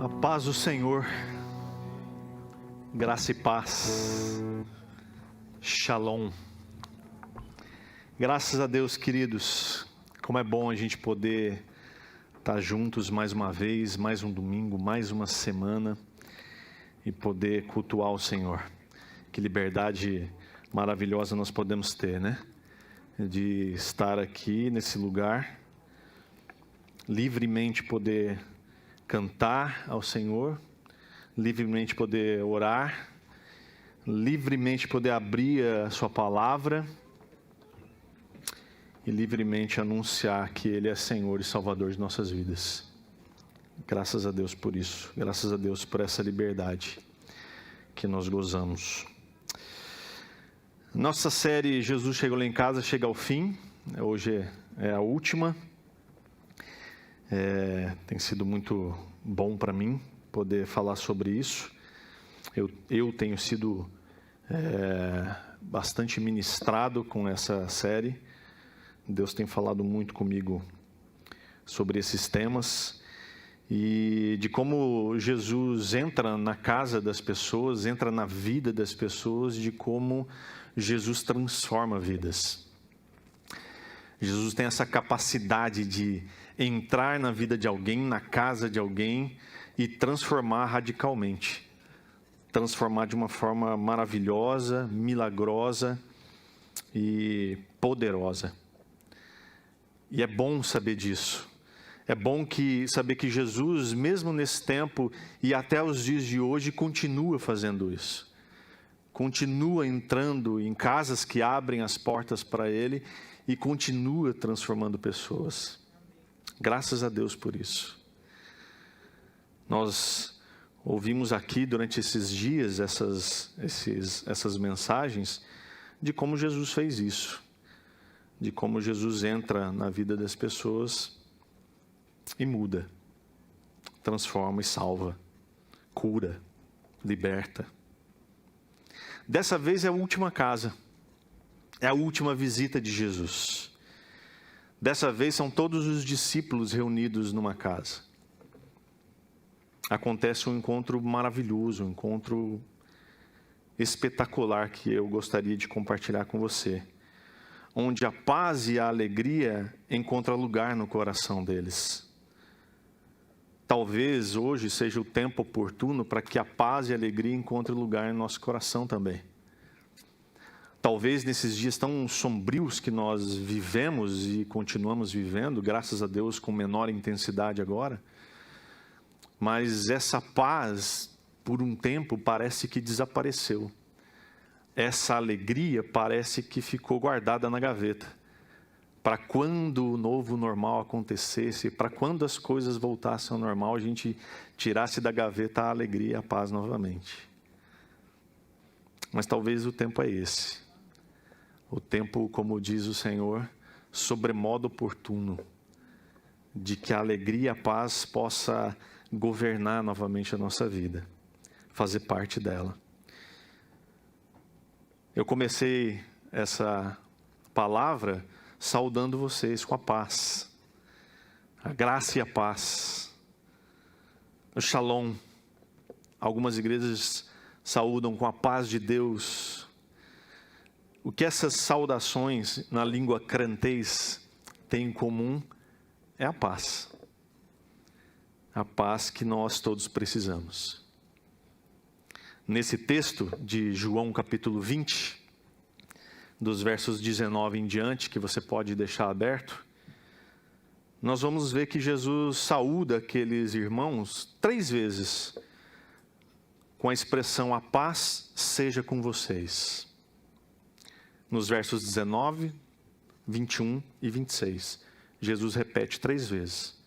A paz do Senhor, graça e paz, shalom. Graças a Deus, queridos, como é bom a gente poder estar juntos mais uma vez, mais um domingo, mais uma semana e poder cultuar o Senhor. Que liberdade maravilhosa nós podemos ter, né? De estar aqui nesse lugar, livremente poder cantar ao Senhor, livremente poder orar, livremente poder abrir a sua palavra e livremente anunciar que Ele é Senhor e Salvador de nossas vidas. Graças a Deus por isso, graças a Deus por essa liberdade que nós gozamos. Nossa série Jesus Chegou Lá em Casa chega ao fim, hoje é a última. Tem sido muito bom para mim poder falar sobre isso. Eu tenho sido bastante ministrado com essa série. Deus tem falado muito comigo sobre esses temas e de como Jesus entra na casa das pessoas, entra na vida das pessoas, de como Jesus transforma vidas. Jesus tem essa capacidade de entrar na vida de alguém, na casa de alguém e transformar radicalmente. Transformar de uma forma maravilhosa, milagrosa e poderosa. E é bom saber disso. É bom saber que Jesus, mesmo nesse tempo e até os dias de hoje, continua fazendo isso. Continua entrando em casas que abrem as portas para Ele e continua transformando pessoas. Graças a Deus por isso. Nós ouvimos aqui durante esses dias essas mensagens de como Jesus fez isso. De como Jesus entra na vida das pessoas e muda, transforma e salva, cura, liberta. Dessa vez é a última casa, é a última visita de Jesus. Dessa vez são todos os discípulos reunidos numa casa. Acontece um encontro maravilhoso, um encontro espetacular que eu gostaria de compartilhar com você. Onde a paz e a alegria encontram lugar no coração deles. Talvez hoje seja o tempo oportuno para que a paz e a alegria encontrem lugar no nosso coração também. Talvez nesses dias tão sombrios que nós vivemos e continuamos vivendo, graças a Deus com menor intensidade agora, mas essa paz, por um tempo, parece que desapareceu. Essa alegria parece que ficou guardada na gaveta. Para quando o novo normal acontecesse, para quando as coisas voltassem ao normal, a gente tirasse da gaveta a alegria e a paz novamente. Mas talvez o tempo é esse. O tempo, como diz o Senhor, sobremodo oportuno, de que a alegria e a paz possa governar novamente a nossa vida, fazer parte dela. Eu comecei essa palavra saudando vocês com a paz, a graça e a paz, o shalom. Algumas igrejas saúdam com a paz de Deus. O que essas saudações na língua crantês têm em comum é a paz. A paz que nós todos precisamos. Nesse texto de João capítulo 20, dos versos 19 em diante, que você pode deixar aberto, nós vamos ver que Jesus saúda aqueles irmãos 3 vezes, com a expressão: a paz seja com vocês. Nos versos 19, 21 e 26, Jesus repete 3 vezes: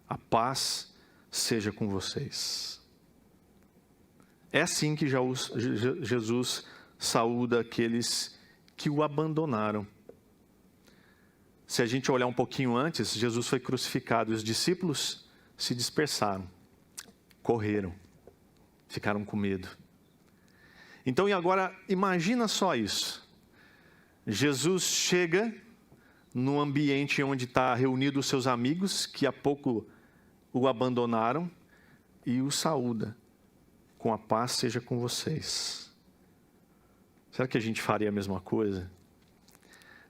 a paz seja com vocês. É assim que Jesus saúda aqueles que o abandonaram. Se a gente olhar um pouquinho antes, Jesus foi crucificado e os discípulos se dispersaram, correram, ficaram com medo. Então, e agora, imagina só isso. Jesus chega no ambiente onde está reunido os seus amigos, que há pouco o abandonaram, e os saúda. Com a paz seja com vocês. Será que a gente faria a mesma coisa?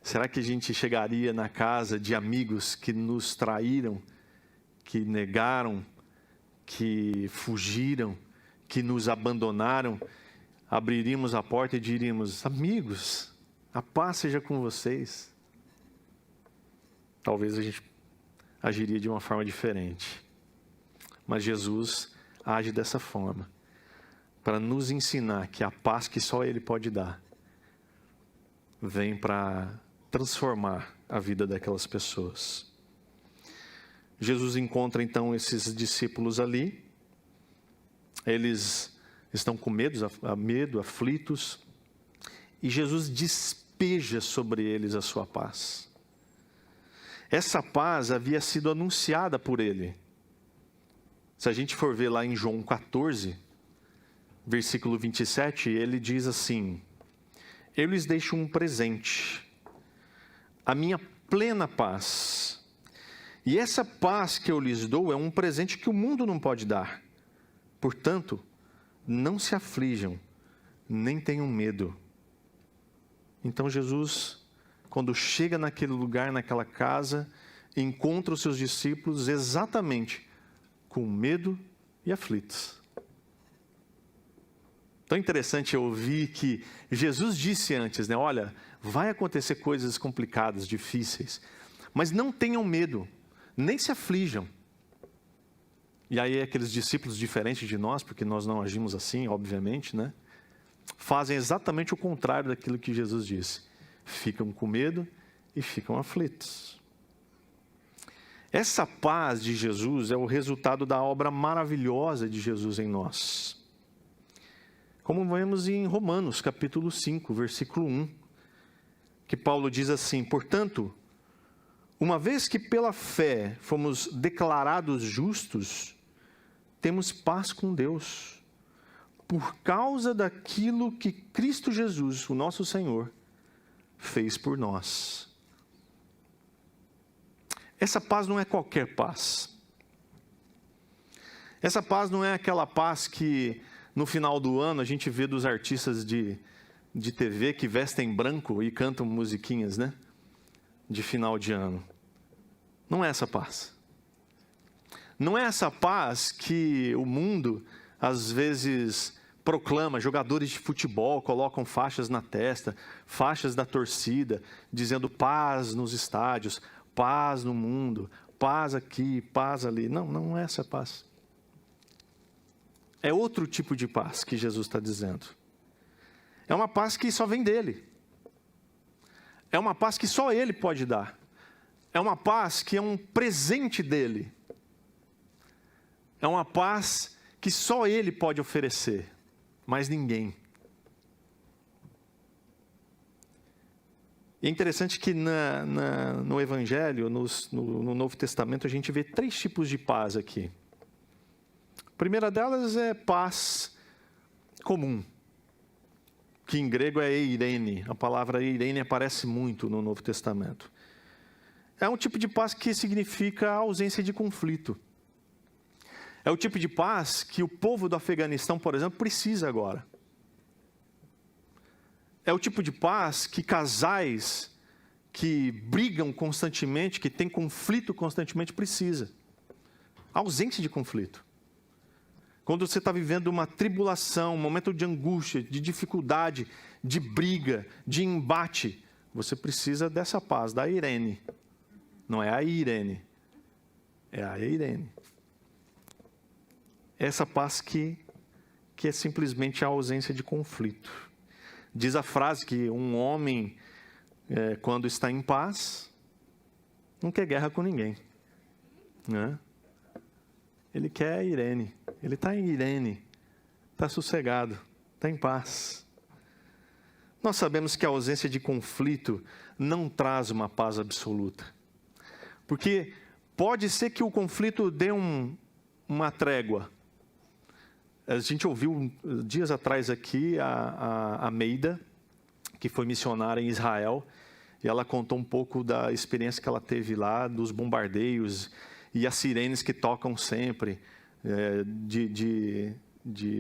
Será que a gente chegaria na casa de amigos que nos traíram, que negaram, que fugiram, que nos abandonaram, abriríamos a porta e diríamos: amigos, a paz seja com vocês? Talvez a gente agiria de uma forma diferente. Mas Jesus age dessa forma, para nos ensinar que a paz que só Ele pode dar, vem para transformar a vida daquelas pessoas. Jesus encontra então esses discípulos ali, eles estão com medo, aflitos, e Jesus despeja sobre eles a sua paz. Essa paz havia sido anunciada por Ele. Se a gente for ver lá em João 14, versículo 27, ele diz assim: eu lhes deixo um presente, a minha plena paz. E essa paz que eu lhes dou é um presente que o mundo não pode dar. Portanto, não se aflijam, nem tenham medo. Então Jesus, quando chega naquele lugar, naquela casa, encontra os seus discípulos exatamente com medo e aflitos. Tão interessante ouvir que Jesus disse antes, né? Olha, vai acontecer coisas complicadas, difíceis, mas não tenham medo, nem se aflijam. E aí aqueles discípulos diferentes de nós, porque nós não agimos assim, obviamente, né? Fazem exatamente o contrário daquilo que Jesus disse. Ficam com medo e ficam aflitos. Essa paz de Jesus é o resultado da obra maravilhosa de Jesus em nós. Como vemos em Romanos, capítulo 5, versículo 1, que Paulo diz assim: portanto, uma vez que pela fé fomos declarados justos, temos paz com Deus, por causa daquilo que Cristo Jesus, o nosso Senhor, fez por nós. Essa paz não é qualquer paz. Essa paz não é aquela paz que no final do ano a gente vê dos artistas de TV que vestem branco e cantam musiquinhas, né? De final de ano. Não é essa paz. Não é essa paz que o mundo às vezes proclama. Jogadores de futebol colocam faixas na testa, faixas da torcida, dizendo paz nos estádios, paz no mundo, paz aqui, paz ali. Não, não é essa paz. É outro tipo de paz que Jesus está dizendo. É uma paz que só vem dele. É uma paz que só ele pode dar. É uma paz que é um presente dele. É uma paz que só ele pode oferecer, mais ninguém. E é interessante que no Evangelho, no Novo Testamento, a gente vê 3 tipos de paz aqui. A primeira delas é paz comum, que em grego é eirene. A palavra eirene aparece muito no Novo Testamento. É um tipo de paz que significa a ausência de conflito. É o tipo de paz que o povo do Afeganistão, por exemplo, precisa agora. É o tipo de paz que casais que brigam constantemente, que têm conflito constantemente, precisa. Ausência de conflito. Quando você está vivendo uma tribulação, um momento de angústia, de dificuldade, de briga, de embate, você precisa dessa paz, da Irene. Não é a Irene, é a Irene. Essa paz que é simplesmente a ausência de conflito. Diz a frase que um homem, quando está em paz, não quer guerra com ninguém, né? Ele quer a Irene. Ele está em Irene, está sossegado, está em paz. Nós sabemos que a ausência de conflito não traz uma paz absoluta. Porque pode ser que o conflito dê uma trégua. A gente ouviu dias atrás aqui a Meida, que foi missionária em Israel, e ela contou um pouco da experiência que ela teve lá, dos bombardeios e as sirenes que tocam sempre,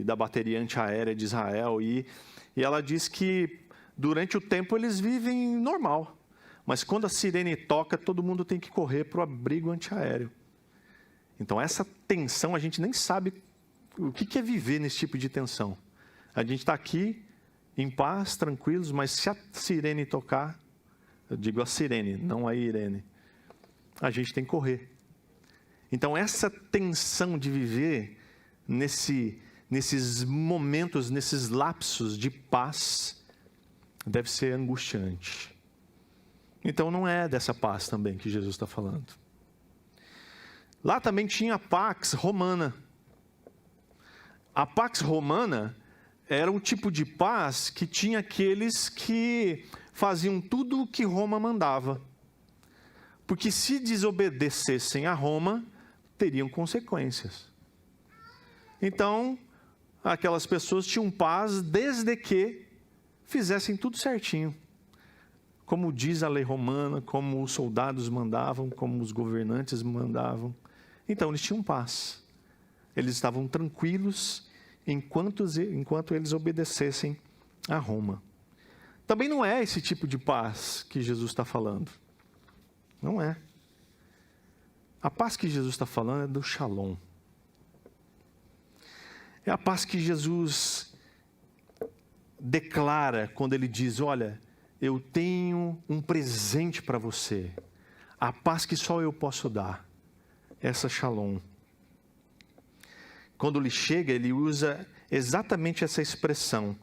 da bateria antiaérea de Israel. E ela diz que durante o tempo eles vivem normal. Mas quando a sirene toca, todo mundo tem que correr para o abrigo antiaéreo. Então essa tensão, a gente nem sabe o que é viver nesse tipo de tensão. A gente está aqui em paz, tranquilos, mas se a sirene tocar, eu digo a sirene, não a Irene, a gente tem que correr. Então essa tensão de viver nesses momentos, nesses lapsos de paz, deve ser angustiante. Então não é dessa paz também que Jesus está falando. Lá também tinha a Pax Romana. A Pax Romana era um tipo de paz que tinha aqueles que faziam tudo o que Roma mandava. Porque se desobedecessem a Roma, teriam consequências. Então, aquelas pessoas tinham paz desde que fizessem tudo certinho. Como diz a lei romana, como os soldados mandavam, como os governantes mandavam. Então, eles tinham paz. Eles estavam tranquilos enquanto eles obedecessem a Roma. Também não é esse tipo de paz que Jesus está falando. Não é. A paz que Jesus está falando é do Shalom. É a paz que Jesus declara quando ele diz: olha, eu tenho um presente para você. A paz que só eu posso dar. Essa Shalom. Quando ele chega, ele usa exatamente essa expressão.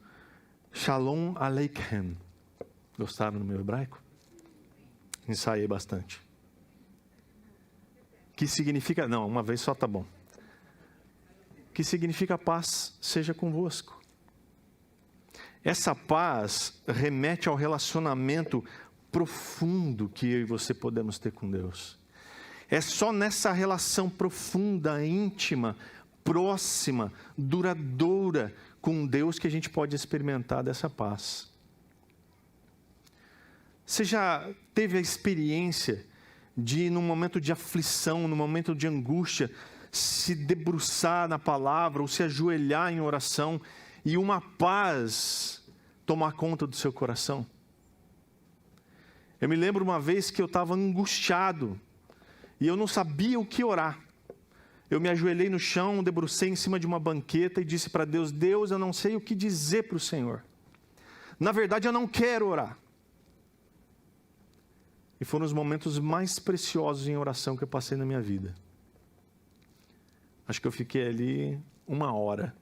Shalom Aleichem. Gostaram do meu hebraico? Ensaiei bastante. Que significa... Não, uma vez só tá bom. Que significa paz seja convosco. Essa paz remete ao relacionamento profundo que eu e você podemos ter com Deus. É só nessa relação profunda, íntima, próxima, duradoura com Deus que a gente pode experimentar dessa paz. Você já teve a experiência de, num momento de aflição, num momento de angústia, se debruçar na palavra ou se ajoelhar em oração e uma paz tomar conta do seu coração? Eu me lembro uma vez que eu estava angustiado e eu não sabia o que orar. Eu me ajoelhei no chão, debrucei em cima de uma banqueta e disse para Deus: Deus, eu não sei o que dizer para o Senhor. Na verdade, eu não quero orar. E foram os momentos mais preciosos em oração que eu passei na minha vida. Acho que eu fiquei ali 1 hora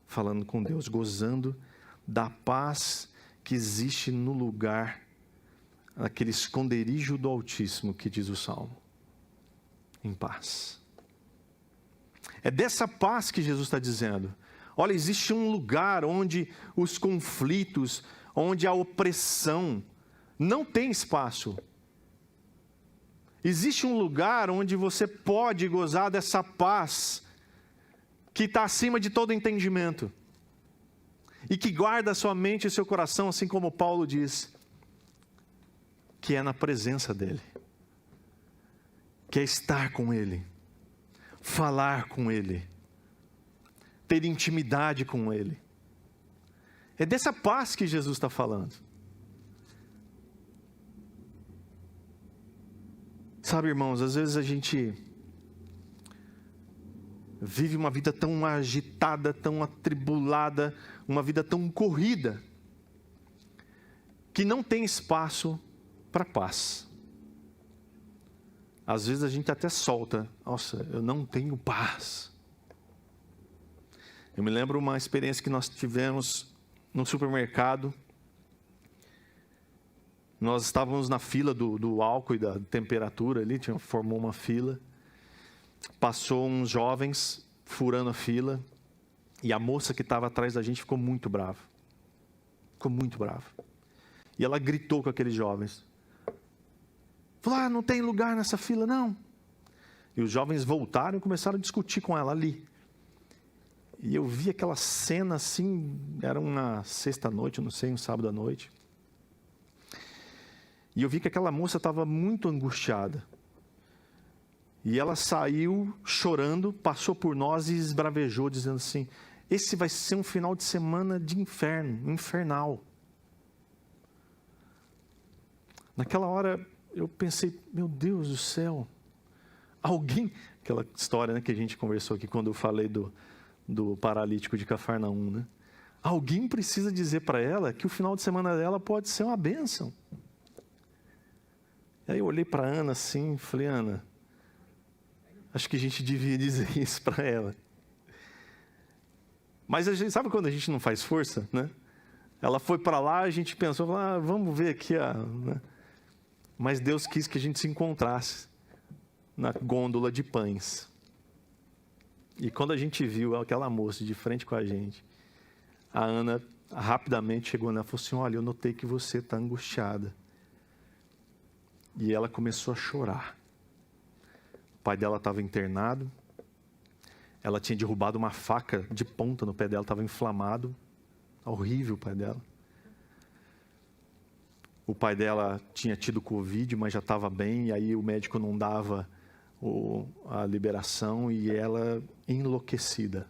falando com Deus, gozando da paz que existe no lugar, naquele esconderijo do Altíssimo que diz o Salmo. Em paz. É dessa paz que Jesus está dizendo. Olha, existe um lugar onde os conflitos, onde a opressão não tem espaço. Existe um lugar onde você pode gozar dessa paz que está acima de todo entendimento e que guarda a sua mente e o seu coração, assim como Paulo diz, que é na presença dEle, que é estar com Ele, falar com Ele, ter intimidade com Ele. É dessa paz que Jesus está falando. Sabe, irmãos, às vezes a gente vive uma vida tão agitada, tão atribulada, uma vida tão corrida, que não tem espaço para paz. Às vezes a gente até solta: nossa, eu não tenho paz. Eu me lembro uma experiência que nós tivemos no supermercado. Nós estávamos na fila do álcool e da temperatura ali, formou uma fila. Passou uns jovens furando a fila e a moça que estava atrás da gente ficou muito brava. Ficou muito brava. E ela gritou com aqueles jovens. Falou: não tem lugar nessa fila, não. E os jovens voltaram e começaram a discutir com ela ali. E eu vi aquela cena assim, era uma sexta-noite, não sei, um sábado à noite. E eu vi que aquela moça estava muito angustiada. E ela saiu chorando, passou por nós e esbravejou, dizendo assim: esse vai ser um final de semana de inferno, infernal. Naquela hora eu pensei, meu Deus do céu, alguém... Aquela história, né, que a gente conversou aqui quando eu falei do paralítico de Cafarnaum, né? Alguém precisa dizer para ela que o final de semana dela pode ser uma bênção. Aí eu olhei para a Ana assim e falei: Ana, acho que a gente devia dizer isso para ela. Mas a gente, sabe quando a gente não faz força, né? Ela foi para lá, a gente pensou, vamos ver aqui. Né? Mas Deus quis que a gente se encontrasse na gôndola de pães. E quando a gente viu aquela moça de frente com a gente, a Ana rapidamente chegou nela e falou assim: olha, eu notei que você está angustiada. E ela começou a chorar. O pai dela estava internado. Ela tinha derrubado uma faca de ponta no pé dela, estava inflamado. Horrível o pai dela. O pai dela tinha tido Covid, mas já estava bem. E aí o médico não dava a liberação e ela enlouquecida.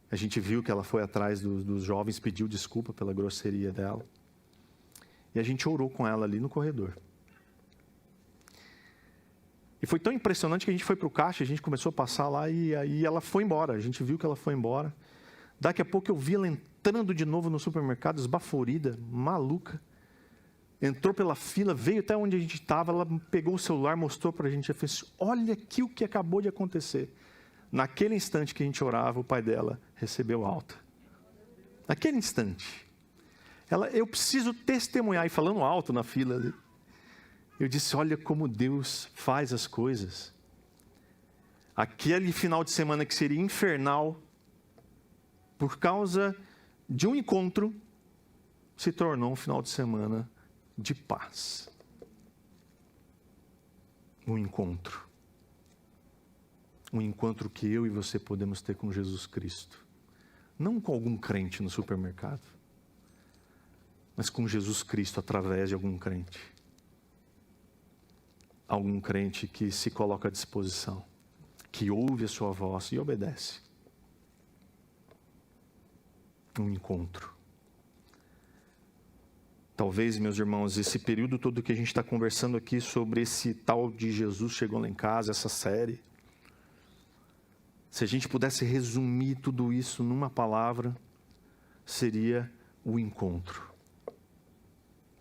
A gente viu que ela foi atrás dos jovens, pediu desculpa pela grosseria dela. E a gente orou com ela ali no corredor. E foi tão impressionante que a gente foi para o caixa, a gente começou a passar lá e aí ela foi embora. A gente viu que ela foi embora. Daqui a pouco eu vi ela entrando de novo no supermercado, esbaforida, maluca. Entrou pela fila, veio até onde a gente estava, ela pegou o celular, mostrou para a gente e fez: olha aqui o que acabou de acontecer. Naquele instante que a gente orava, o pai dela recebeu alta. Naquele instante. Eu preciso testemunhar, e falando alto na fila ali, eu disse: olha como Deus faz as coisas. Aquele final de semana que seria infernal, por causa de um encontro, se tornou um final de semana de paz. Um encontro. Um encontro que eu e você podemos ter com Jesus Cristo. Não com algum crente no supermercado, mas com Jesus Cristo através de algum crente. Algum crente que se coloca à disposição, que ouve a sua voz e obedece. Um encontro. Talvez, meus irmãos, esse período todo que a gente está conversando aqui sobre esse tal de Jesus chegou lá em casa, essa série, se a gente pudesse resumir tudo isso numa palavra, seria o encontro.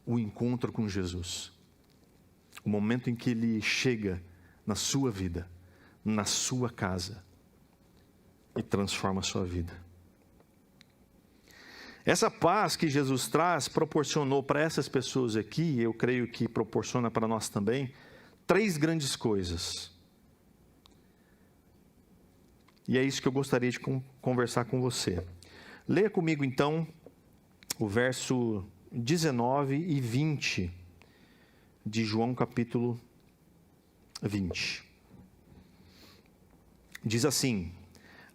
O encontro com Jesus. O momento em que Ele chega na sua vida, na sua casa, e transforma a sua vida. Essa paz que Jesus traz proporcionou para essas pessoas aqui, eu creio que proporciona para nós também, 3 grandes coisas. E é isso que eu gostaria de conversar com você. Leia comigo então o verso 19 e 20 de João capítulo 20. Diz assim: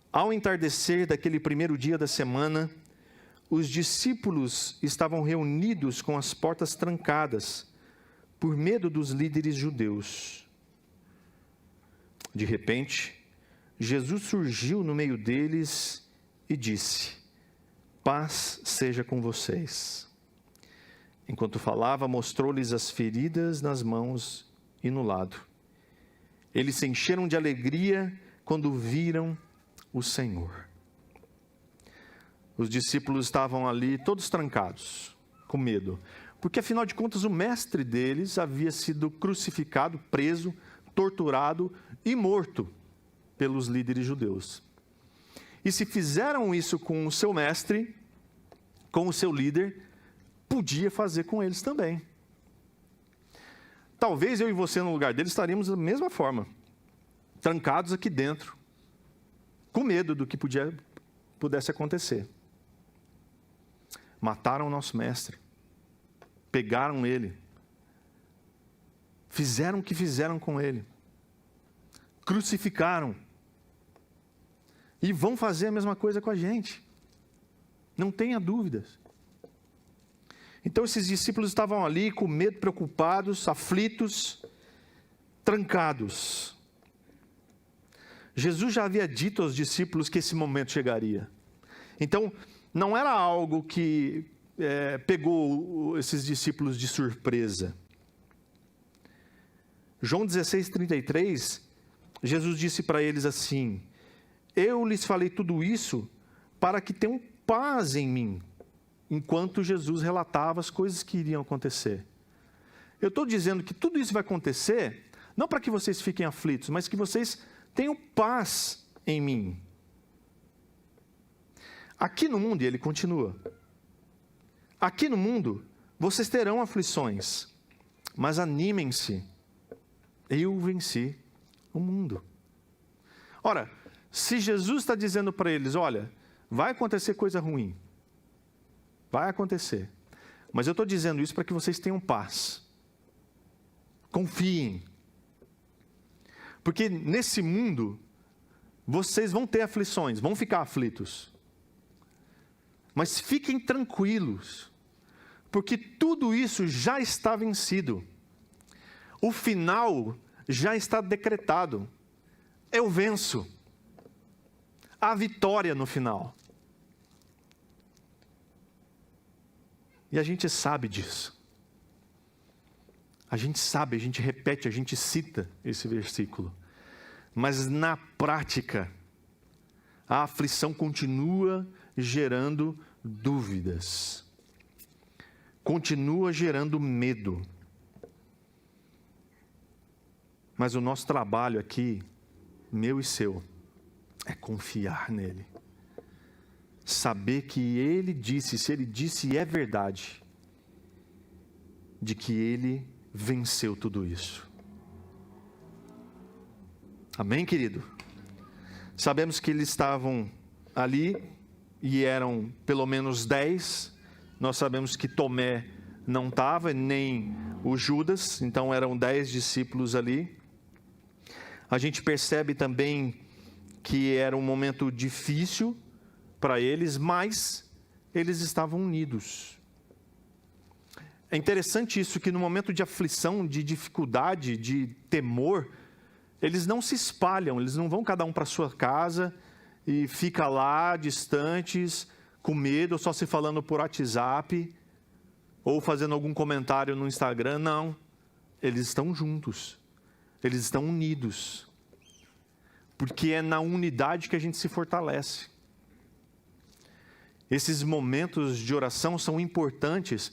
ao entardecer daquele primeiro dia da semana, os discípulos estavam reunidos com as portas trancadas, por medo dos líderes judeus. De repente, Jesus surgiu no meio deles e disse: paz seja com vocês. Enquanto falava, mostrou-lhes as feridas nas mãos e no lado. Eles se encheram de alegria quando viram o Senhor. Os discípulos estavam ali todos trancados, com medo, porque afinal de contas o mestre deles havia sido crucificado, preso, torturado e morto pelos líderes judeus. E se fizeram isso com o seu mestre, com o seu líder, podia fazer com eles também. Talvez eu e você no lugar deles estaríamos da mesma forma, trancados aqui dentro, com medo do que pudesse acontecer. Mataram o nosso mestre, pegaram ele, fizeram o que fizeram com ele, crucificaram, e vão fazer a mesma coisa com a gente, não tenha dúvidas. Então esses discípulos estavam ali com medo, preocupados, aflitos, trancados. Jesus já havia dito aos discípulos que esse momento chegaria. Então, não era algo que pegou esses discípulos de surpresa. João 16:33, Jesus disse para eles assim: eu lhes falei tudo isso para que tenham paz em mim, enquanto Jesus relatava as coisas que iriam acontecer. Eu estou dizendo que tudo isso vai acontecer, não para que vocês fiquem aflitos, mas que vocês tenham paz em mim. Aqui no mundo, e ele continua, aqui no mundo vocês terão aflições, mas animem-se, eu venci o mundo. Ora, se Jesus está dizendo para eles, olha, vai acontecer coisa ruim, vai acontecer, mas eu estou dizendo isso para que vocês tenham paz, confiem, porque nesse mundo vocês vão ter aflições, vão ficar aflitos, mas fiquem tranquilos, porque tudo isso já está vencido. O final já está decretado. Eu venço. Há vitória no final. E a gente sabe disso. A gente sabe, a gente repete, a gente cita esse versículo. Mas na prática, a aflição continua gerando dúvidas. Continua gerando medo. Mas o nosso trabalho aqui, meu e seu, é confiar nele. Saber que ele disse, se ele disse é verdade, de que ele venceu tudo isso. Amém, querido? Sabemos que eles estavam ali e eram pelo menos 10. Nós sabemos que Tomé não estava, nem o Judas, então eram 10 discípulos ali. A gente percebe também que era um momento difícil para eles, mas eles estavam unidos. É interessante isso, que no momento de aflição, de dificuldade, de temor, eles não se espalham, eles não vão cada um para sua casa e fica lá, distantes, com medo, ou só se falando por WhatsApp, ou fazendo algum comentário no Instagram. Não, eles estão juntos, eles estão unidos, porque é na unidade que a gente se fortalece. Esses momentos de oração são importantes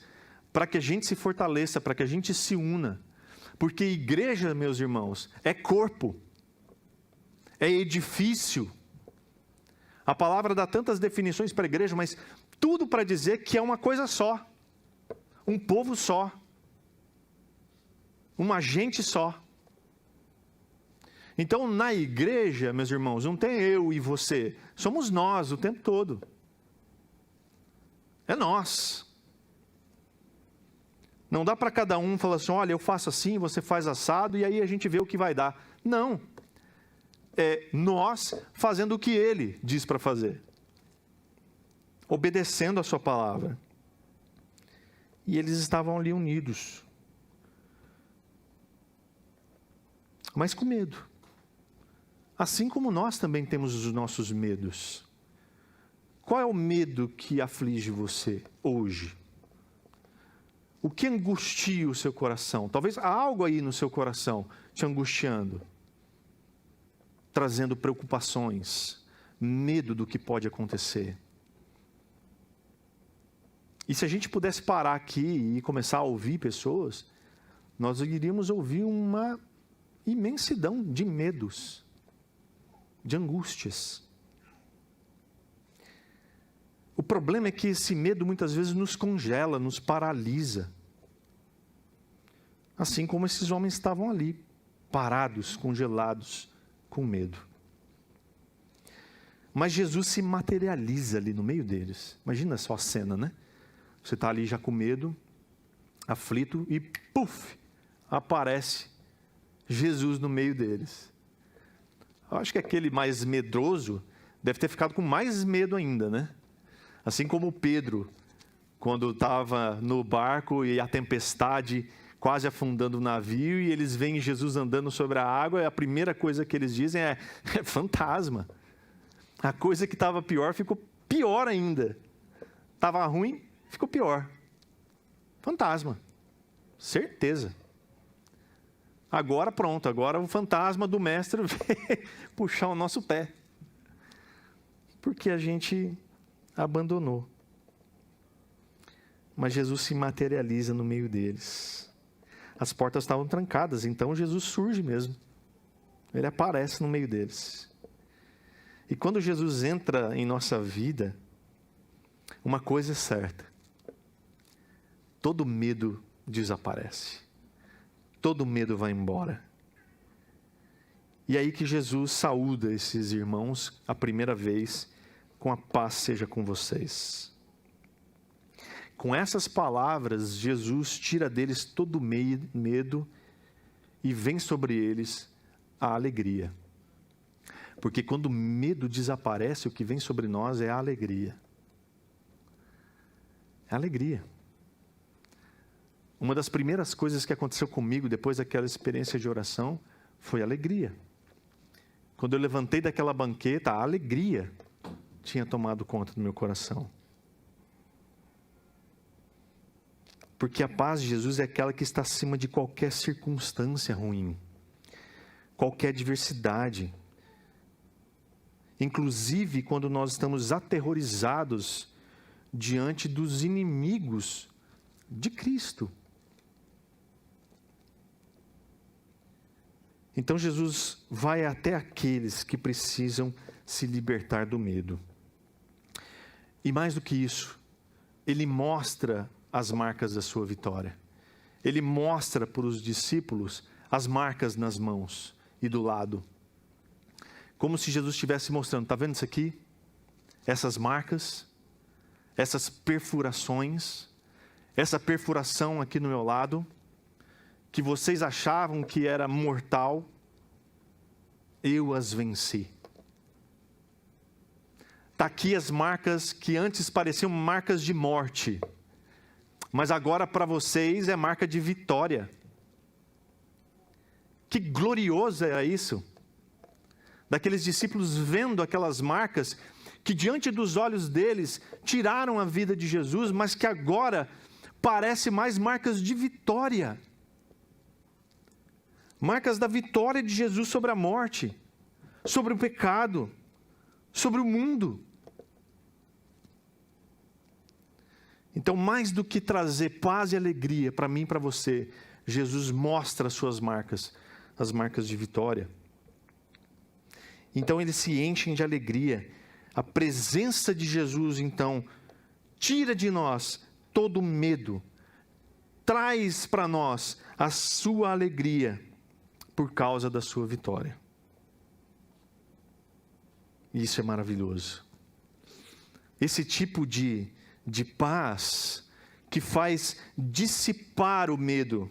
para que a gente se fortaleça, para que a gente se una, porque igreja, meus irmãos, é corpo, é edifício. A palavra dá tantas definições para a igreja, mas tudo para dizer que é uma coisa só, um povo só, uma gente só. Então, na igreja, meus irmãos, não tem eu e você, somos nós o tempo todo. É nós. Não dá para cada um falar assim, olha, eu faço assim, você faz assado, e aí a gente vê o que vai dar. Não. É nós fazendo o que ele diz para fazer. Obedecendo a sua palavra. E eles estavam ali unidos. Mas com medo. Assim como nós também temos os nossos medos. Qual é o medo que aflige você hoje? O que angustia o seu coração? Talvez há algo aí no seu coração te angustiando, trazendo preocupações, medo do que pode acontecer. E se a gente pudesse parar aqui e começar a ouvir pessoas, nós iríamos ouvir uma imensidão de medos, de angústias. O problema é que esse medo muitas vezes nos congela, nos paralisa. Assim como esses homens estavam ali, parados, congelados, com medo. Mas Jesus se materializa ali no meio deles. Imagina só a cena, né? Você está ali já com medo, aflito, e puf, aparece Jesus no meio deles. Eu acho que aquele mais medroso deve ter ficado com mais medo ainda, né? Assim como Pedro, quando estava no barco e a tempestade quase afundando o navio, e eles veem Jesus andando sobre a água, e a primeira coisa que eles dizem é fantasma. A coisa que estava pior ficou pior ainda. Estava ruim, ficou pior. Fantasma. Certeza. Agora pronto, agora o fantasma do mestre veio puxar o nosso pé. Porque a gente abandonou. Mas Jesus se materializa no meio deles. As portas estavam trancadas, então Jesus surge mesmo. Ele aparece no meio deles. E quando Jesus entra em nossa vida, uma coisa é certa: todo medo desaparece. Todo medo vai embora. E é aí que Jesus saúda esses irmãos a primeira vez, com a paz seja com vocês. Com essas palavras, Jesus tira deles todo medo e vem sobre eles a alegria. Porque quando o medo desaparece, o que vem sobre nós é a alegria. É a alegria. Uma das primeiras coisas que aconteceu comigo depois daquela experiência de oração foi alegria. Quando eu levantei daquela banqueta, a alegria tinha tomado conta do meu coração. Porque a paz de Jesus é aquela que está acima de qualquer circunstância ruim, qualquer adversidade. Inclusive quando nós estamos aterrorizados diante dos inimigos de Cristo. Então Jesus vai até aqueles que precisam se libertar do medo. E mais do que isso, Ele mostra as marcas da sua vitória. Ele mostra para os discípulos as marcas nas mãos e do lado. Como se Jesus estivesse mostrando, está vendo isso aqui? Essas marcas, essas perfurações, essa perfuração aqui no meu lado, que vocês achavam que era mortal, eu as venci. Está aqui as marcas que antes pareciam marcas de morte, mas agora para vocês é marca de vitória. Que glorioso era isso! Daqueles discípulos vendo aquelas marcas que diante dos olhos deles tiraram a vida de Jesus, mas que agora parece mais marcas de vitória. Marcas da vitória de Jesus sobre a morte, sobre o pecado, sobre o mundo. Então, mais do que trazer paz e alegria para mim e para você, Jesus mostra as suas marcas, as marcas de vitória. Então, eles se enchem de alegria. A presença de Jesus, então, tira de nós todo medo, traz para nós a sua alegria por causa da sua vitória. E isso é maravilhoso. Esse tipo de paz que faz dissipar o medo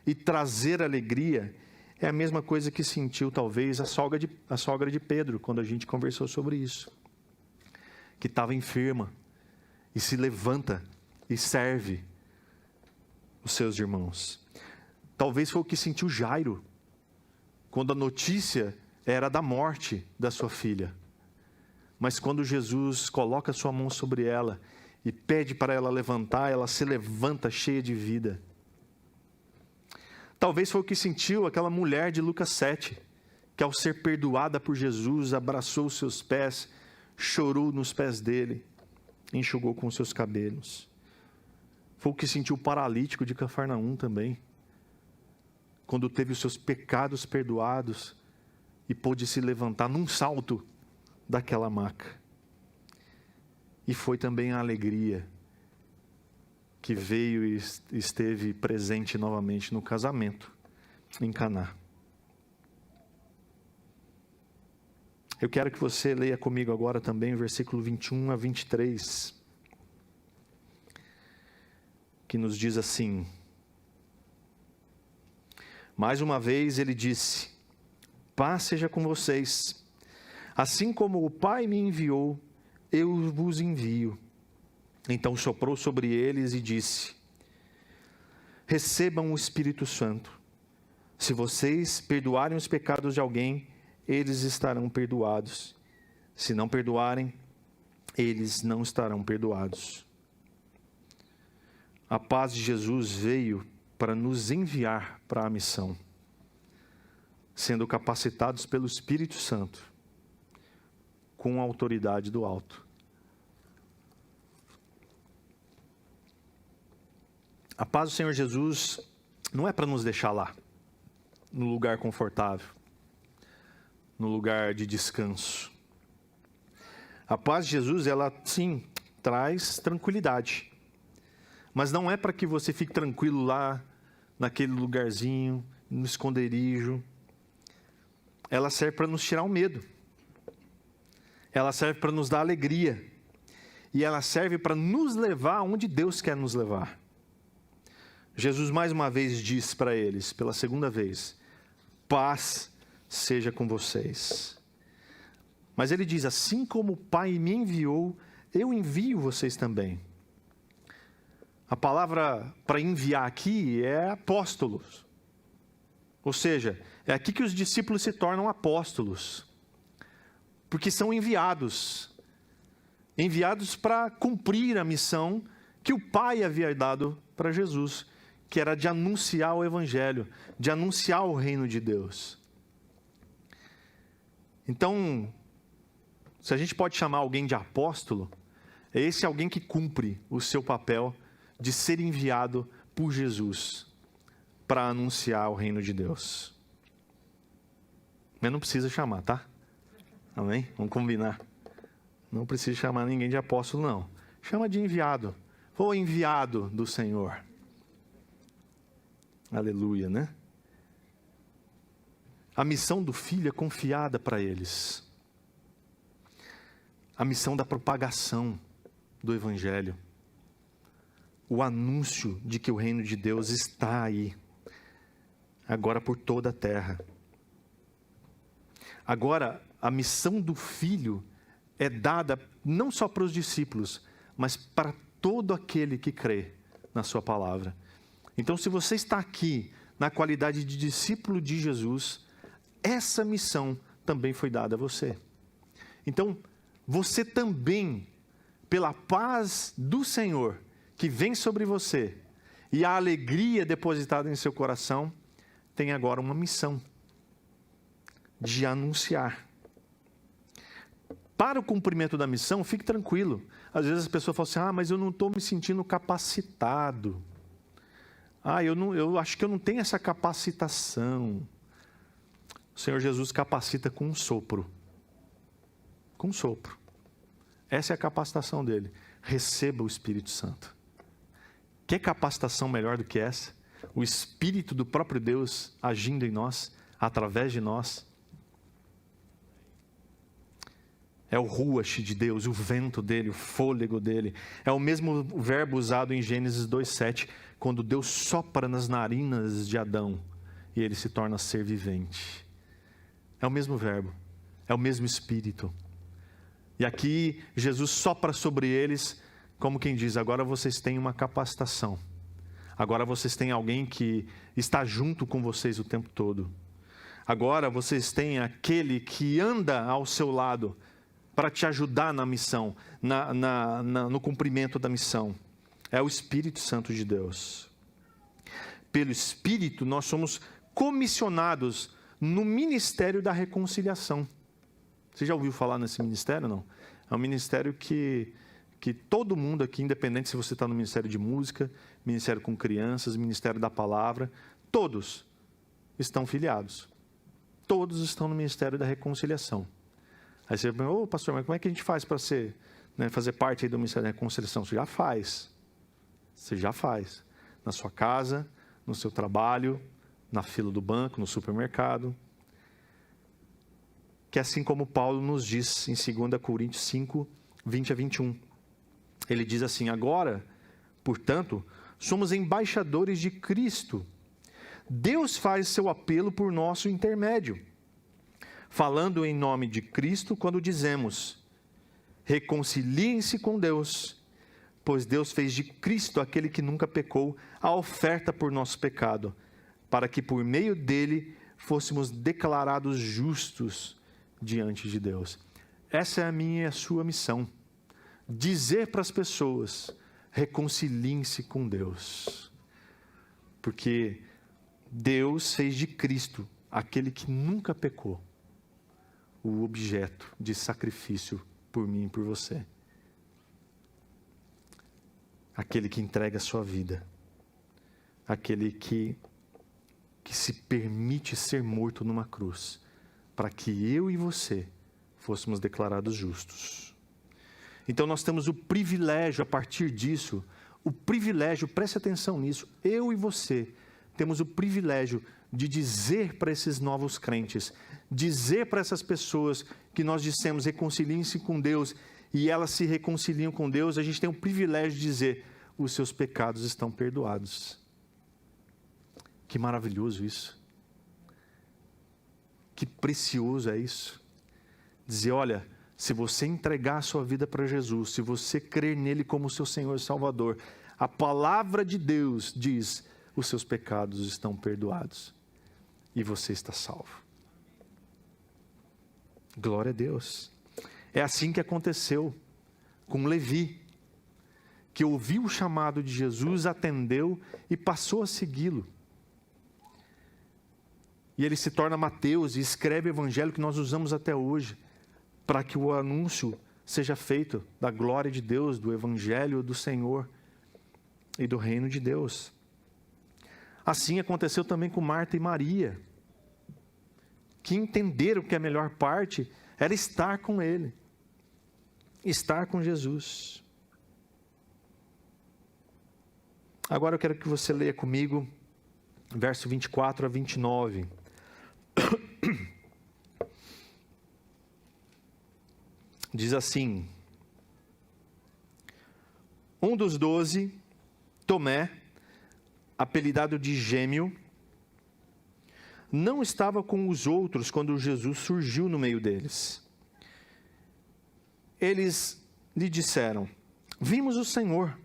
e trazer alegria é a mesma coisa que sentiu talvez a sogra de Pedro, quando a gente conversou sobre isso. Que estava enferma e se levanta e serve os seus irmãos. Talvez foi o que sentiu Jairo, quando a notícia era da morte da sua filha. Mas quando Jesus coloca sua mão sobre ela e pede para ela levantar, ela se levanta cheia de vida. Talvez foi o que sentiu aquela mulher de Lucas 7, que ao ser perdoada por Jesus, abraçou os seus pés, chorou nos pés dele, enxugou com os seus cabelos. Foi o que sentiu o paralítico de Cafarnaum também, quando teve os seus pecados perdoados e pôde se levantar num salto daquela maca. E foi também a alegria que veio e esteve presente novamente no casamento em Caná. Eu quero que você leia comigo agora também o versículo 21 a 23, que nos diz assim: mais uma vez ele disse: paz seja com vocês. Assim como o Pai me enviou, eu vos envio. Então soprou sobre eles e disse: recebam o Espírito Santo. Se vocês perdoarem os pecados de alguém, eles estarão perdoados. Se não perdoarem, eles não estarão perdoados. A paz de Jesus veio para nos enviar para a missão, sendo capacitados pelo Espírito Santo, com a autoridade do alto. A paz do Senhor Jesus não é para nos deixar lá, no lugar confortável, no lugar de descanso. A paz de Jesus, ela sim, traz tranquilidade. Mas não é para que você fique tranquilo lá, naquele lugarzinho, no esconderijo. Ela serve para nos tirar o medo. Ela serve para nos dar alegria. E ela serve para nos levar onde Deus quer nos levar. Jesus mais uma vez diz para eles, pela segunda vez, paz seja com vocês. Mas ele diz, assim como o Pai me enviou, eu envio vocês também. A palavra para enviar aqui é apóstolos. Ou seja, é aqui que os discípulos se tornam apóstolos. Porque são enviados. Enviados para cumprir a missão que o Pai havia dado para Jesus, que era de anunciar o Evangelho, de anunciar o reino de Deus. Então, se a gente pode chamar alguém de apóstolo, é esse alguém que cumpre o seu papel de ser enviado por Jesus para anunciar o reino de Deus. Mas não precisa chamar, tá? Amém? Vamos combinar. Não precisa chamar ninguém de apóstolo, não. Chama de enviado. Ou enviado do Senhor. Aleluia, né? A missão do Filho é confiada para eles. A missão da propagação do Evangelho. O anúncio de que o reino de Deus está aí. Agora por toda a terra. Agora, a missão do Filho é dada não só para os discípulos, mas para todo aquele que crê na sua palavra. Então, se você está aqui na qualidade de discípulo de Jesus, essa missão também foi dada a você. Então, você também, pela paz do Senhor, que vem sobre você, e a alegria depositada em seu coração, tem agora uma missão de anunciar. Para o cumprimento da missão, fique tranquilo. Às vezes as pessoas falam assim, mas eu não estou me sentindo capacitado. Eu acho que eu não tenho essa capacitação. O Senhor Jesus capacita com um sopro. Com um sopro. Essa é a capacitação dele. Receba o Espírito Santo. Quer capacitação melhor do que essa? O Espírito do próprio Deus agindo em nós, através de nós. É o ruach de Deus, o vento dele, o fôlego dele. É o mesmo verbo usado em Gênesis 2:7, quando Deus sopra nas narinas de Adão e ele se torna ser vivente. É o mesmo verbo, é o mesmo Espírito. E aqui Jesus sopra sobre eles, como quem diz, agora vocês têm uma capacitação. Agora vocês têm alguém que está junto com vocês o tempo todo. Agora vocês têm aquele que anda ao seu lado para te ajudar na missão, no cumprimento da missão. É o Espírito Santo de Deus. Pelo Espírito nós somos comissionados no ministério da reconciliação. Você já ouviu falar nesse ministério, não? É um ministério que todo mundo aqui, independente se você está no ministério de música, ministério com crianças, ministério da palavra, todos estão filiados. Todos estão no ministério da reconciliação. Aí você pergunta, pastor, mas como é que a gente faz para fazer parte aí do ministério da reconciliação? Você já faz. Você já faz. Na sua casa, no seu trabalho, na fila do banco, no supermercado. Que é assim como Paulo nos diz em 2 Coríntios 5, 20 a 21. Ele diz assim, agora, portanto, somos embaixadores de Cristo. Deus faz seu apelo por nosso intermédio, falando em nome de Cristo quando dizemos, reconciliem-se com Deus, pois Deus fez de Cristo, aquele que nunca pecou, a oferta por nosso pecado, para que por meio dele fôssemos declarados justos diante de Deus. Essa é a minha e a sua missão. Dizer para as pessoas: reconciliem-se com Deus. Porque Deus fez de Cristo, aquele que nunca pecou, o objeto de sacrifício por mim e por você. Aquele que entrega a sua vida. Aquele que se permite ser morto numa cruz, para que eu e você fôssemos declarados justos. Então nós temos o privilégio, a partir disso, o privilégio, preste atenção nisso, eu e você temos o privilégio de dizer para esses novos crentes, dizer para essas pessoas que nós dissemos reconciliem-se com Deus, e elas se reconciliam com Deus, a gente tem o privilégio de dizer: os seus pecados estão perdoados. Que maravilhoso isso. Que precioso é isso. Dizer: olha, se você entregar a sua vida para Jesus, se você crer nele como seu Senhor e Salvador, a palavra de Deus diz: os seus pecados estão perdoados e você está salvo. Glória a Deus. É assim que aconteceu com Levi, que ouviu o chamado de Jesus, atendeu e passou a segui-lo. E ele se torna Mateus e escreve o evangelho que nós usamos até hoje, para que o anúncio seja feito da glória de Deus, do evangelho do Senhor e do reino de Deus. Assim aconteceu também com Marta e Maria, que entenderam que a melhor parte era estar com ele, estar com Jesus. Agora eu quero que você leia comigo, verso 24 a 29. Diz assim: um dos 12, Tomé, apelidado de Gêmeo, não estava com os outros quando Jesus surgiu no meio deles. Eles lhe disseram: vimos o Senhor.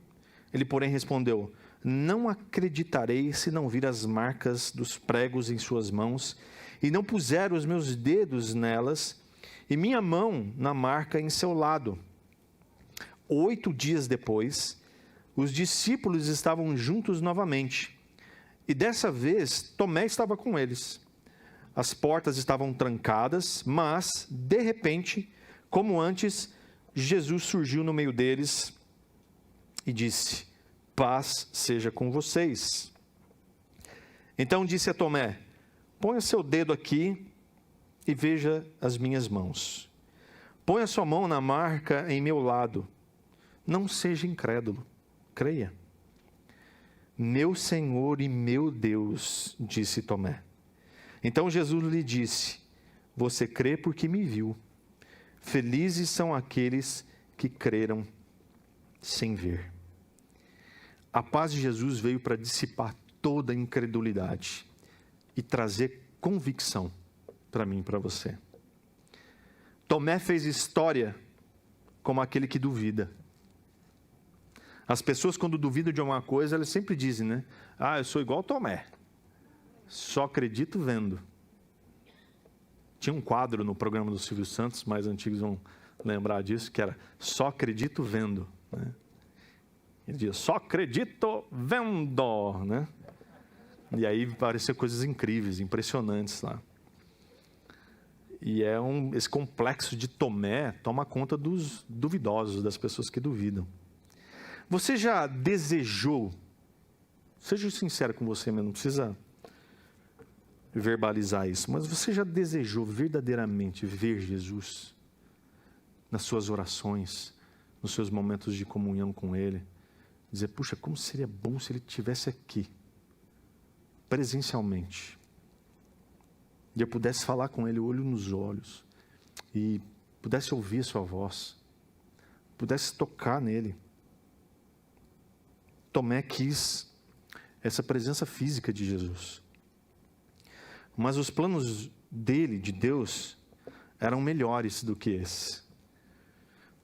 Ele, porém, respondeu: não acreditarei se não vir as marcas dos pregos em suas mãos, e não puser os meus dedos nelas, e minha mão na marca em seu lado. 8 dias depois, os discípulos estavam juntos novamente, e dessa vez Tomé estava com eles. As portas estavam trancadas, mas, de repente, como antes, Jesus surgiu no meio deles e disse: paz seja com vocês. Então disse a Tomé: ponha seu dedo aqui e veja as minhas mãos. Ponha sua mão na marca em meu lado. Não seja incrédulo, creia. Meu Senhor e meu Deus, disse Tomé. Então Jesus lhe disse: você crê porque me viu. Felizes são aqueles que creram sem ver. A paz de Jesus veio para dissipar toda a incredulidade e trazer convicção para mim e para você. Tomé fez história como aquele que duvida. As pessoas, quando duvidam de alguma coisa, elas sempre dizem, né? Ah, eu sou igual Tomé, só acredito vendo. Tinha um quadro no programa do Silvio Santos, mais antigos vão lembrar disso, que era Só Acredito Vendo, né? Ele dizia: só acredito vendo, né? E aí apareciam coisas incríveis, impressionantes lá. E esse complexo de Tomé toma conta dos duvidosos, das pessoas que duvidam. Você já desejou, seja sincero com você mesmo, não precisa verbalizar isso, mas você já desejou verdadeiramente ver Jesus nas suas orações, nos seus momentos de comunhão com Ele? Dizer: puxa, como seria bom se Ele estivesse aqui, presencialmente, e eu pudesse falar com Ele olho nos olhos, e pudesse ouvir a sua voz, pudesse tocar nele. Tomé quis essa presença física de Jesus. Mas os planos dele, de Deus, eram melhores do que esse.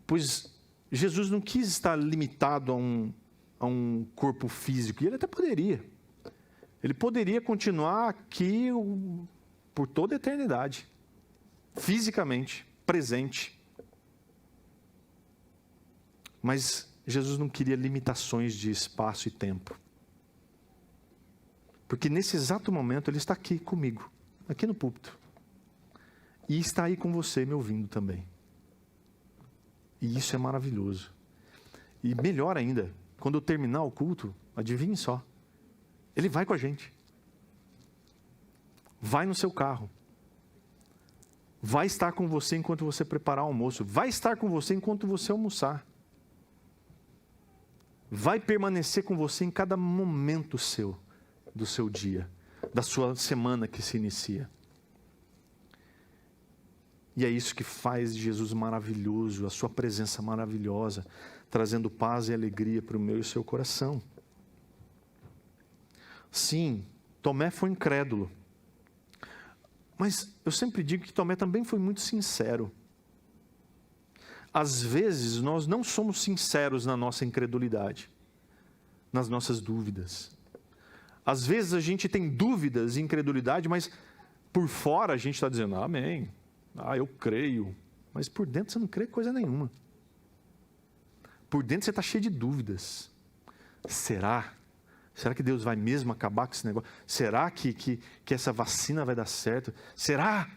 Pois Jesus não quis estar limitado a um corpo físico, e ele até poderia. Ele poderia continuar aqui por toda a eternidade, fisicamente, presente. Mas Jesus não queria limitações de espaço e tempo. Porque nesse exato momento ele está aqui comigo, aqui no púlpito. E está aí com você me ouvindo também. E isso é maravilhoso. E melhor ainda, quando eu terminar o culto, adivinhe só, ele vai com a gente. Vai no seu carro. Vai estar com você enquanto você preparar o almoço. Vai estar com você enquanto você almoçar. Vai permanecer com você em cada momento do seu dia, da sua semana que se inicia. E é isso que faz de Jesus maravilhoso, a sua presença maravilhosa, trazendo paz e alegria para o meu e o seu coração. Sim, Tomé foi incrédulo. Mas eu sempre digo que Tomé também foi muito sincero. Às vezes nós não somos sinceros na nossa incredulidade, nas nossas dúvidas. Às vezes a gente tem dúvidas e incredulidade, mas por fora a gente está dizendo, amém, eu creio. Mas por dentro você não crê coisa nenhuma. Por dentro você está cheio de dúvidas. Será? Será que Deus vai mesmo acabar com esse negócio? Será que essa vacina vai dar certo? Será?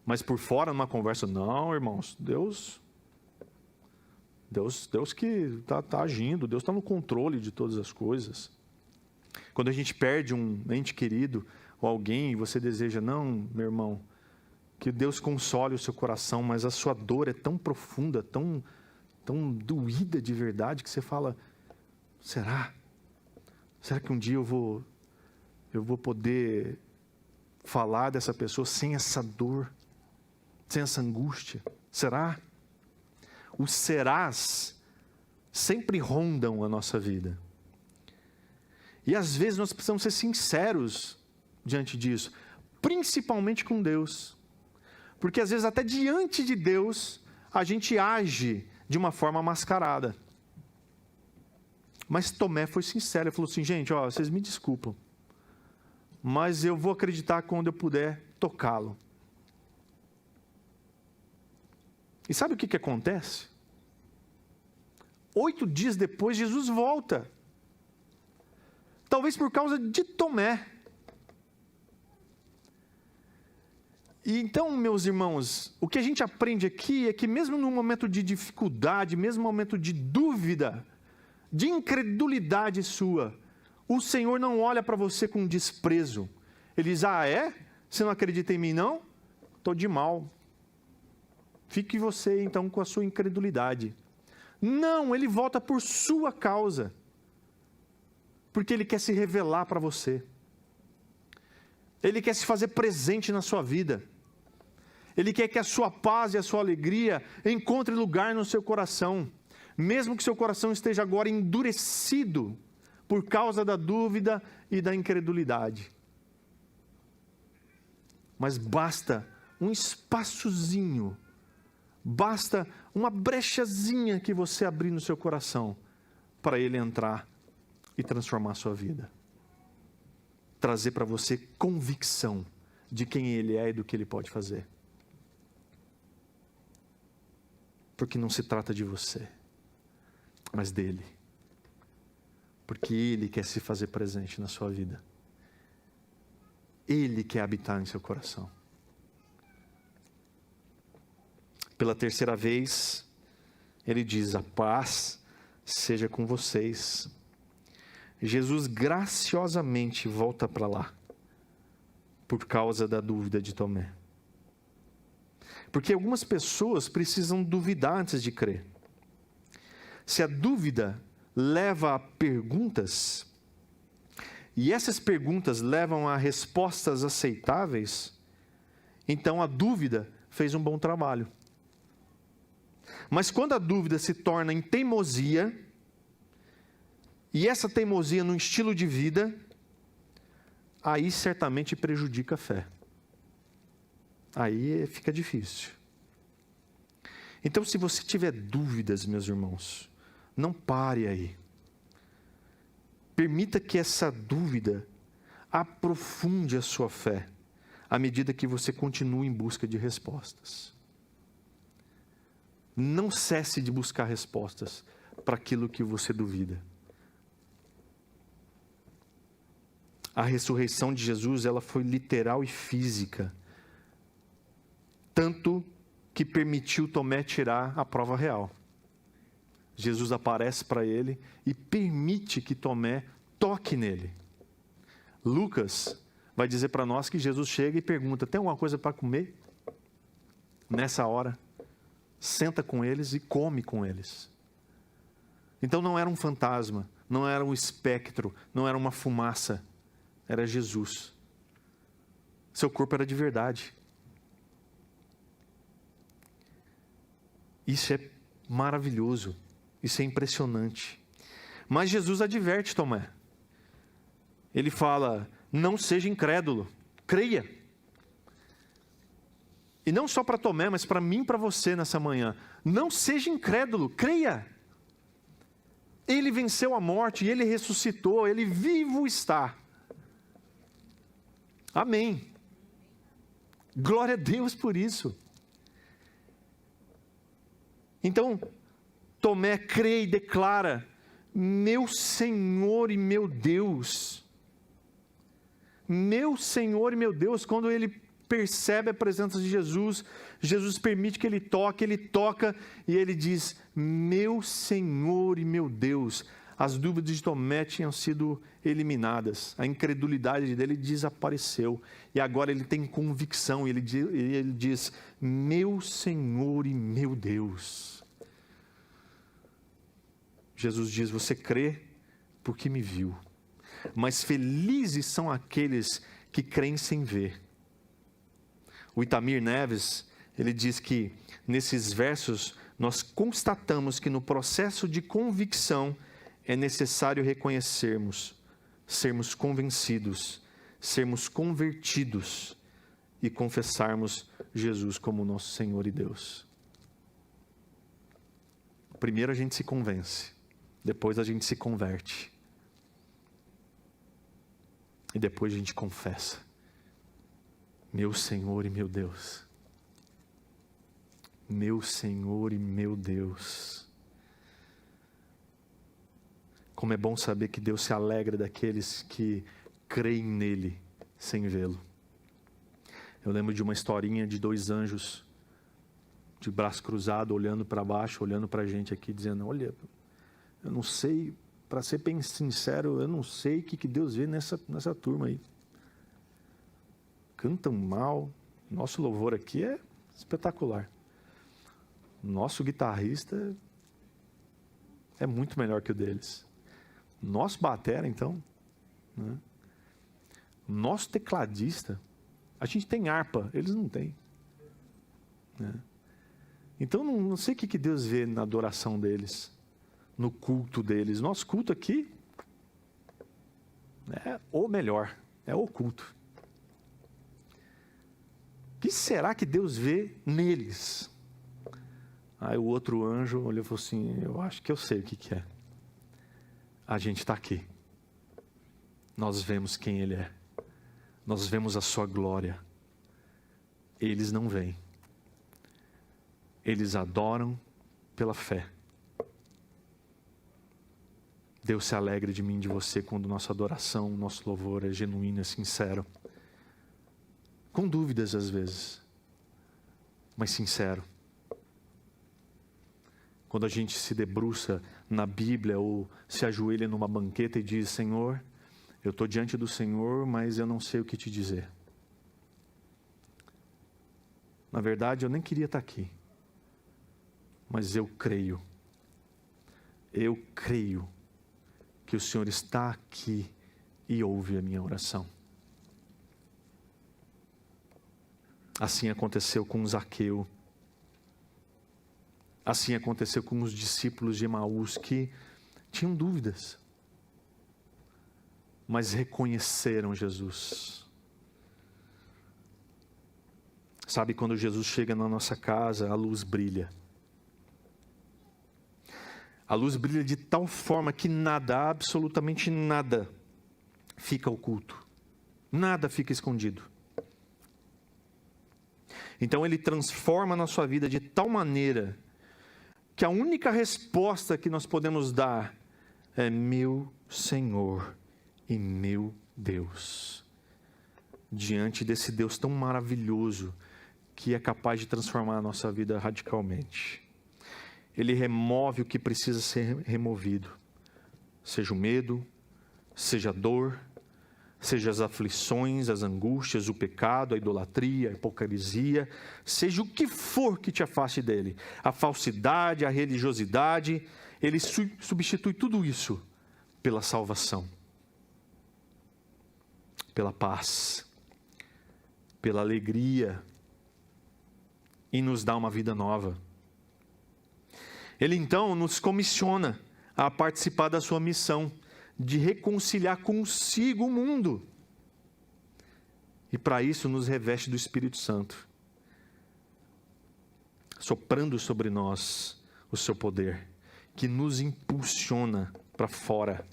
Mas por fora, numa conversa, não, irmãos, Deus que está agindo, Deus está no controle de todas as coisas. Quando a gente perde um ente querido ou alguém, e você deseja, não, meu irmão, que Deus console o seu coração, mas a sua dor é tão profunda, tão doída de verdade, que você fala, será? Será que um dia eu vou poder falar dessa pessoa sem essa dor, sem essa angústia? Será? Os serás sempre rondam a nossa vida. E às vezes nós precisamos ser sinceros diante disso, principalmente com Deus. Porque às vezes até diante de Deus a gente age de uma forma mascarada. Mas Tomé foi sincero, ele falou assim, gente, vocês me desculpam, mas eu vou acreditar quando eu puder tocá-lo. E sabe o que acontece? 8 dias depois, Jesus volta. Talvez por causa de Tomé. E então, meus irmãos, o que a gente aprende aqui é que mesmo no momento de dificuldade, mesmo no momento de dúvida, de incredulidade sua, o Senhor não olha para você com desprezo. Ele diz, você não acredita em mim não? Estou de mal. Fique você então com a sua incredulidade. Não, ele volta por sua causa. Porque ele quer se revelar para você. Ele quer se fazer presente na sua vida. Ele quer que a sua paz e a sua alegria encontrem lugar no seu coração. Mesmo que seu coração esteja agora endurecido por causa da dúvida e da incredulidade. Mas basta um espaçozinho, basta uma brechazinha que você abrir no seu coração para ele entrar e transformar a sua vida. Trazer para você convicção de quem ele é e do que ele pode fazer. Porque não se trata de você, mas dele. Porque ele quer se fazer presente na sua vida. Ele quer habitar em seu coração. Pela terceira vez, ele diz, a paz seja com vocês. Jesus graciosamente volta para lá, por causa da dúvida de Tomé. Porque algumas pessoas precisam duvidar antes de crer. Se a dúvida leva a perguntas, e essas perguntas levam a respostas aceitáveis, então a dúvida fez um bom trabalho. Mas quando a dúvida se torna em teimosia, e essa teimosia no estilo de vida, aí certamente prejudica a fé. Aí fica difícil. Então, se você tiver dúvidas, meus irmãos, não pare aí. Permita que essa dúvida aprofunde a sua fé, à medida que você continua em busca de respostas. Não cesse de buscar respostas para aquilo que você duvida. A ressurreição de Jesus, ela foi literal e física, tanto que permitiu Tomé tirar a prova real. Jesus aparece para ele e permite que Tomé toque nele. Lucas vai dizer para nós que Jesus chega e pergunta: tem alguma coisa para comer? Nessa hora, senta com eles e come com eles. Então não era um fantasma, não era um espectro, não era uma fumaça, era Jesus. Seu corpo era de verdade. Isso é maravilhoso, isso é impressionante. Mas Jesus adverte Tomé. Ele fala: não seja incrédulo, creia. E não só para Tomé, mas para mim e para você nessa manhã. Não seja incrédulo, creia. Ele venceu a morte, ele ressuscitou, ele vivo está. Amém. Glória a Deus por isso. Então, Tomé crê e declara: meu Senhor e meu Deus. Meu Senhor e meu Deus. Quando ele percebe a presença de Jesus, Jesus permite que ele toca e ele diz: meu Senhor e meu Deus. As dúvidas de Tomé tinham sido eliminadas, a incredulidade dele desapareceu, e agora ele tem convicção, ele diz: meu Senhor e meu Deus. Jesus diz: você crê porque me viu, mas felizes são aqueles que creem sem ver. O Itamir Neves, ele diz que nesses versos nós constatamos que no processo de convicção é necessário reconhecermos, sermos convencidos, sermos convertidos e confessarmos Jesus como nosso Senhor e Deus. Primeiro a gente se convence, depois a gente se converte e depois a gente confessa: meu Senhor e meu Deus. Meu Senhor e meu Deus. Como é bom saber que Deus se alegra daqueles que creem nele sem vê-lo. Eu lembro de uma historinha de 2 anjos de braço cruzado, olhando para baixo, olhando para a gente aqui, dizendo: olha, eu não sei, para ser bem sincero, eu não sei o que Deus vê nessa turma aí. Cantam mal, nosso louvor aqui é espetacular. Nosso guitarrista é muito melhor que o deles. Nosso batera, então, né? Nosso tecladista, a gente tem harpa, eles não têm, né? Então não sei o que Deus vê na adoração deles, no culto deles. Nosso culto aqui é o melhor, é o culto. O que será que Deus vê neles? Aí o outro anjo olhou e falou assim: eu acho que eu sei o que é. A gente está aqui. Nós vemos quem Ele é. Nós vemos a sua glória. Eles não veem. Eles adoram pela fé. Deus se alegra de mim e de você quando nossa adoração, nosso louvor é genuíno, é sincero. Com dúvidas às vezes, mas sincero. Quando a gente se debruça na Bíblia ou se ajoelha numa banqueta e diz: Senhor, eu estou diante do Senhor, mas eu não sei o que te dizer. Na verdade, eu nem queria estar aqui, mas eu creio que o Senhor está aqui e ouve a minha oração. Assim aconteceu com Zaqueu. Assim aconteceu com os discípulos de Emaús que tinham dúvidas, mas reconheceram Jesus. Sabe, quando Jesus chega na nossa casa, a luz brilha. A luz brilha de tal forma que nada, absolutamente nada, fica oculto. Nada fica escondido. Então Ele transforma na sua vida de tal maneira que a única resposta que nós podemos dar é: meu Senhor e meu Deus. Diante desse Deus tão maravilhoso que é capaz de transformar a nossa vida radicalmente. Ele remove o que precisa ser removido. Seja o medo, seja a dor, seja as aflições, as angústias, o pecado, a idolatria, a hipocrisia, seja o que for que te afaste dele. A falsidade, a religiosidade, ele substitui tudo isso pela salvação, pela paz, pela alegria, e nos dá uma vida nova. Ele então nos comissiona a participar da sua missão de reconciliar consigo o mundo. E para isso nos reveste do Espírito Santo, soprando sobre nós o seu poder, que nos impulsiona para fora.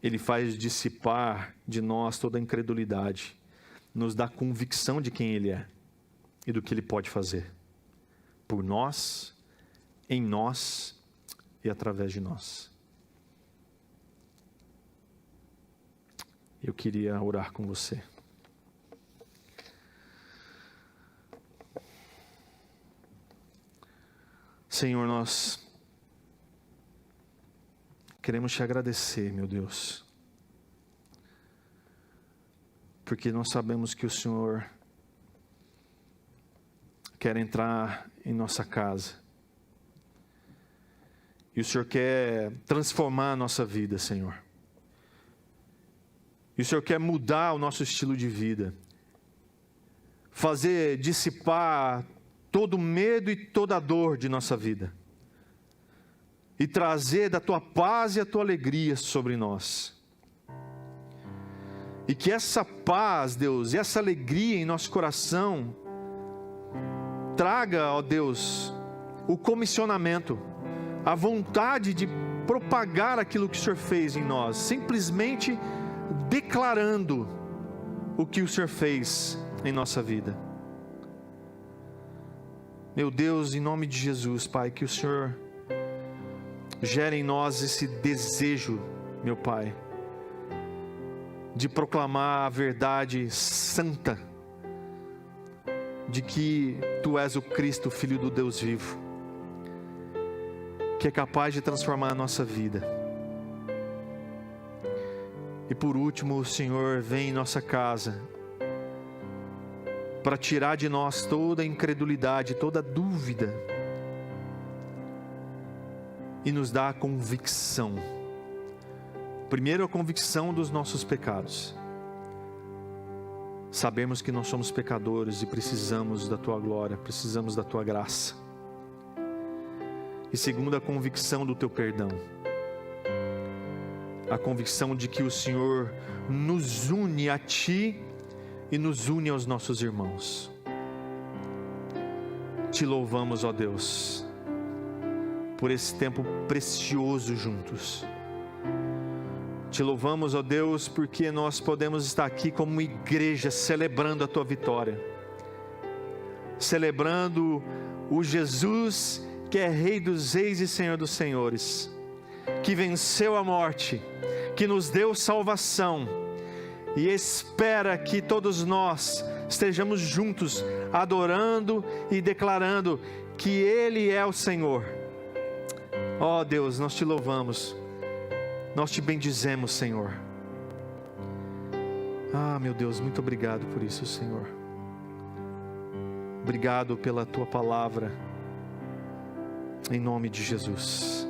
Ele faz dissipar de nós toda a incredulidade, nos dá convicção de quem Ele é e do que Ele pode fazer por nós, em nós e através de nós. Eu queria orar com você. Senhor, nós queremos te agradecer, meu Deus, porque nós sabemos que o Senhor quer entrar em nossa casa, e o Senhor quer transformar a nossa vida, Senhor. E o Senhor quer mudar o nosso estilo de vida, fazer dissipar todo o medo e toda a dor de nossa vida, e trazer da Tua paz e a Tua alegria sobre nós. E que essa paz, Deus, e essa alegria em nosso coração, traga, ó Deus, o comissionamento, a vontade de propagar aquilo que o Senhor fez em nós, simplesmente declarando o que o Senhor fez em nossa vida. Meu Deus, em nome de Jesus, Pai, que o Senhor gere em nós esse desejo, meu Pai, de proclamar a verdade santa, de que Tu és o Cristo, Filho do Deus vivo, que é capaz de transformar a nossa vida. E por último, o Senhor vem em nossa casa para tirar de nós toda a incredulidade, toda a dúvida, e nos dar a convicção. Primeiro, a convicção dos nossos pecados. Sabemos que nós somos pecadores e precisamos da Tua glória, precisamos da Tua graça. E segundo, a convicção do Teu perdão. A convicção de que o Senhor nos une a Ti e nos une aos nossos irmãos. Te louvamos, ó Deus, por esse tempo precioso juntos. Te louvamos, ó Deus, porque nós podemos estar aqui como igreja celebrando a Tua vitória, celebrando o Jesus que é Rei dos Reis e Senhor dos Senhores, que venceu a morte, que nos deu salvação, e espera que todos nós estejamos juntos, adorando e declarando que Ele é o Senhor. Ó Deus, nós Te louvamos, nós Te bendizemos, Senhor. Ah, meu Deus, muito obrigado por isso, Senhor. Obrigado pela Tua palavra, em nome de Jesus.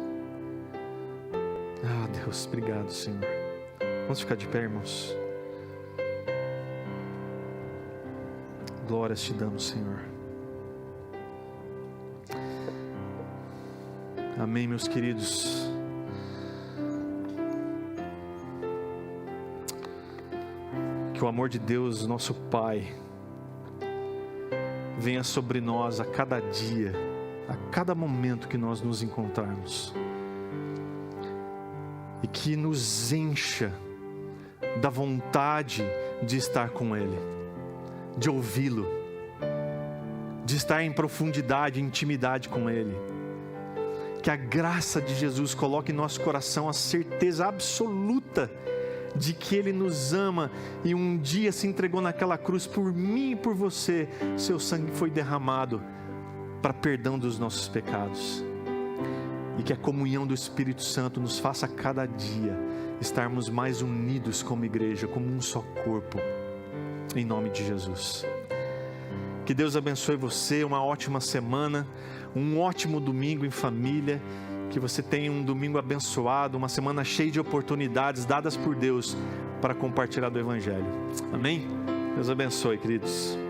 Ah, Deus, obrigado, Senhor. Vamos ficar de pé, irmãos. Glórias Te damos, Senhor. Amém, meus queridos. Que o amor de Deus, nosso Pai, venha sobre nós a cada dia, a cada momento que nós nos encontrarmos. E que nos encha da vontade de estar com Ele, de ouvi-lo, de estar em profundidade, em intimidade com Ele. Que a graça de Jesus coloque em nosso coração a certeza absoluta de que Ele nos ama e um dia se entregou naquela cruz por mim e por você. Seu sangue foi derramado para perdão dos nossos pecados. E que a comunhão do Espírito Santo nos faça a cada dia estarmos mais unidos como igreja, como um só corpo, em nome de Jesus. Que Deus abençoe você, uma ótima semana, um ótimo domingo em família, que você tenha um domingo abençoado, uma semana cheia de oportunidades dadas por Deus para compartilhar do Evangelho. Amém? Deus abençoe, queridos.